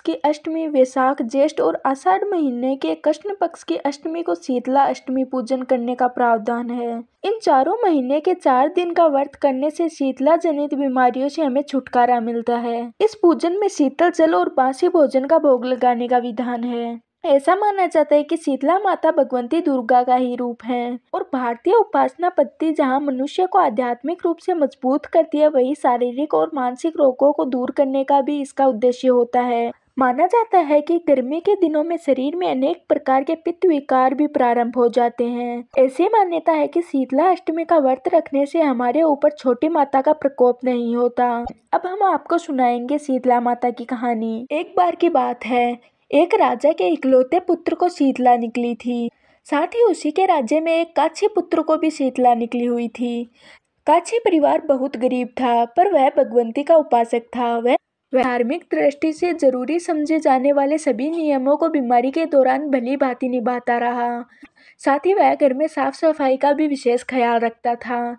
की अष्टमी वैशाख ज्येष्ठ और आषाढ़ महीने के कृष्ण पक्ष की अष्टमी को शीतला अष्टमी पूजन करने का प्रावधान है। इन चारों महीने के 4 दिन का व्रत करने से शीतला जनित बीमारियों से हमें छुटकारा मिलता है। इस पूजन में शीतल जल और बासी भोजन का भोग लगाने का विधान है। ऐसा माना जाता है कि शीतला माता भगवती दुर्गा का ही रूप है और भारतीय उपासना पद्धति जहाँ मनुष्य को आध्यात्मिक रूप से मजबूत करती है, वही शारीरिक और मानसिक रोगों को दूर करने का भी इसका उद्देश्य होता है। माना जाता है कि गर्मी के दिनों में शरीर में अनेक प्रकार के पित्त विकार भी प्रारंभ हो जाते हैं। ऐसी मान्यता है कि शीतला अष्टमी का व्रत रखने से हमारे ऊपर छोटी माता का प्रकोप नहीं होता। अब हम आपको सुनाएंगे शीतला माता की कहानी। एक बार की बात है, एक राजा के इकलौते पुत्र को शीतला निकली थी। साथ ही उसी के राज्य में एक काछी पुत्र को भी शीतला निकली हुई थी। काछी परिवार बहुत गरीब था, पर वह भगवती का उपासक था। वह धार्मिक दृष्टि से जरूरी समझे जाने वाले सभी नियमों को बीमारी के दौरान भली भांति निभाता रहा। साथ ही वह घर में साफ सफाई का भी विशेष ख्याल रखता था।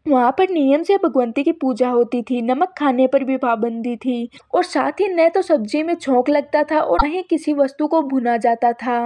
वहाँ पर नियम से भगवती की पूजा होती थी, नमक खाने पर भी पाबंदी थी और साथ ही न तो सब्जी में छोंक लगता था और न ही किसी वस्तु को भुना जाता था।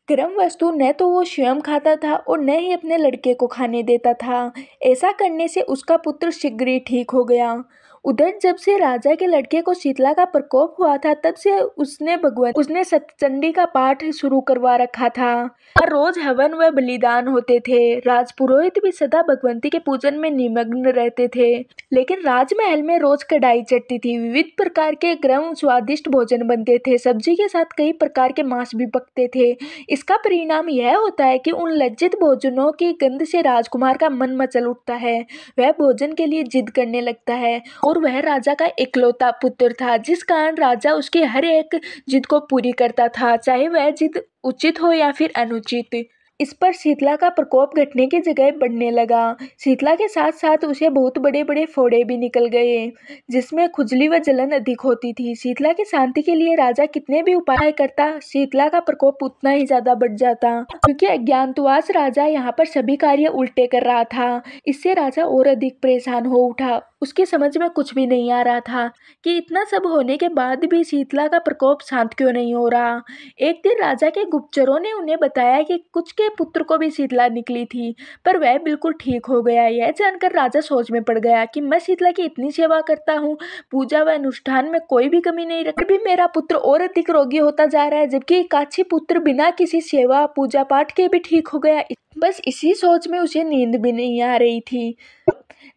गर्म वस्तु न तो वो स्वयं खाता था और न ही अपने लड़के को खाने देता था। ऐसा करने से उसका पुत्र शीघ्र ही ठीक हो गया। उधर जब से राजा के लड़के को शीतला का प्रकोप हुआ था, तब से उसने सतचंडी का पाठ शुरू करवा रखा था। हर रोज हवन व बलिदान होते थे। राजपुरोहित भी सदा भगवती के पूजन में निमग्न रहते थे। लेकिन राजमहल में रोज कढ़ाई चढ़ती थी, विविध प्रकार के गर्म स्वादिष्ट भोजन बनते थे, सब्जी के साथ कई प्रकार के मांस भी पकते थे। इसका परिणाम यह होता है कि उन लज्जित भोजनों की गंध से राजकुमार का मन मचल उठता है। वह भोजन के लिए जिद करने लगता है और वह राजा का इकलौता पुत्र था, जिस कारण राजा उसकी हर एक जिद को पूरी करता था, चाहे वह जिद उचित हो या फिर अनुचित। इस पर शीतला का प्रकोप घटने की जगह बढ़ने लगा। शीतला के साथ साथ उसे बहुत बड़े बड़े फोड़े भी निकल गए, जिसमें खुजली व जलन अधिक होती थी। शीतला की शांति के लिए राजा कितने भी उपाय करता, शीतला का प्रकोप उतना ही ज्यादा बढ़ जाता। क्योंकि अज्ञातवास राजा यहाँ पर सभी कार्य उल्टे कर रहा था, इससे राजा और अधिक परेशान हो उठा। उसकी समझ में कुछ भी नहीं आ रहा था कि इतना सब होने के बाद भी शीतला का प्रकोप शांत क्यों नहीं हो रहा। एक दिन राजा के गुप्तचरों ने उन्हें बताया कि कुछ के पुत्र को भी शीतला निकली थी, पर वह बिल्कुल ठीक हो गया। यह जानकर राजा सोच में पड़ गया कि मैं शीतला की इतनी सेवा करता हूँ, पूजा व अनुष्ठान में कोई भी कमी नहीं रखती, भी मेरा पुत्र और अधिक रोगी होता जा रहा है, जबकि काछी पुत्र बिना किसी सेवा पूजा पाठ के भी ठीक हो गया। बस इसी सोच में उसे नींद भी नहीं आ रही थी।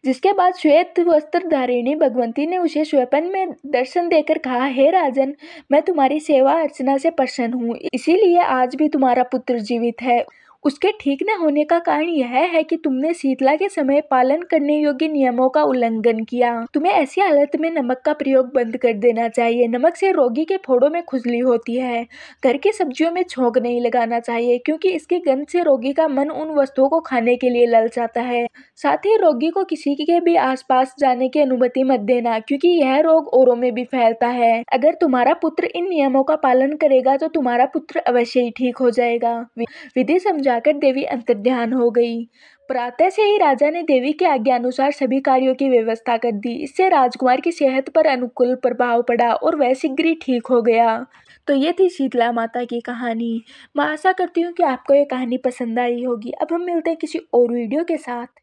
जिसके बाद श्वेत वस्त्र धारिणी भगवती ने उसे स्वप्न में दर्शन देकर कहा, हे राजन, मैं तुम्हारी सेवा अर्चना से प्रसन्न हूँ, इसीलिए आज भी तुम्हारा पुत्र जीवित है। उसके ठीक न होने का कारण यह है कि तुमने शीतला के समय पालन करने योग्य नियमों का उल्लंघन किया। तुम्हें ऐसी हालत में नमक का प्रयोग बंद कर देना चाहिए। नमक से रोगी के फोड़ों में खुजली होती है। घर की सब्जियों में छोंक नहीं लगाना चाहिए, क्योंकि इसकी गंध से रोगी का मन उन वस्तुओं को खाने के लिए ललचाता है। साथ ही रोगी को किसी के भी आसपास जाने की अनुमति मत देना, क्योंकि यह रोग औरों में भी फैलता है। अगर तुम्हारा पुत्र इन नियमों का पालन करेगा तो तुम्हारा पुत्र अवश्य ही ठीक हो जाएगा। विधि समझाकर देवी अंतर्ध्यान हो गई। प्रातः से ही राजा ने देवी के आज्ञा अनुसार सभी कार्यों की व्यवस्था कर दी। इससे राजकुमार की सेहत पर अनुकूल प्रभाव पड़ा और वह शीघ्र ही ठीक हो गया। तो ये थी शीतला माता की कहानी। मैं आशा करती हूँ कि आपको ये कहानी पसंद आई होगी। अब हम मिलते हैं किसी और वीडियो के साथ।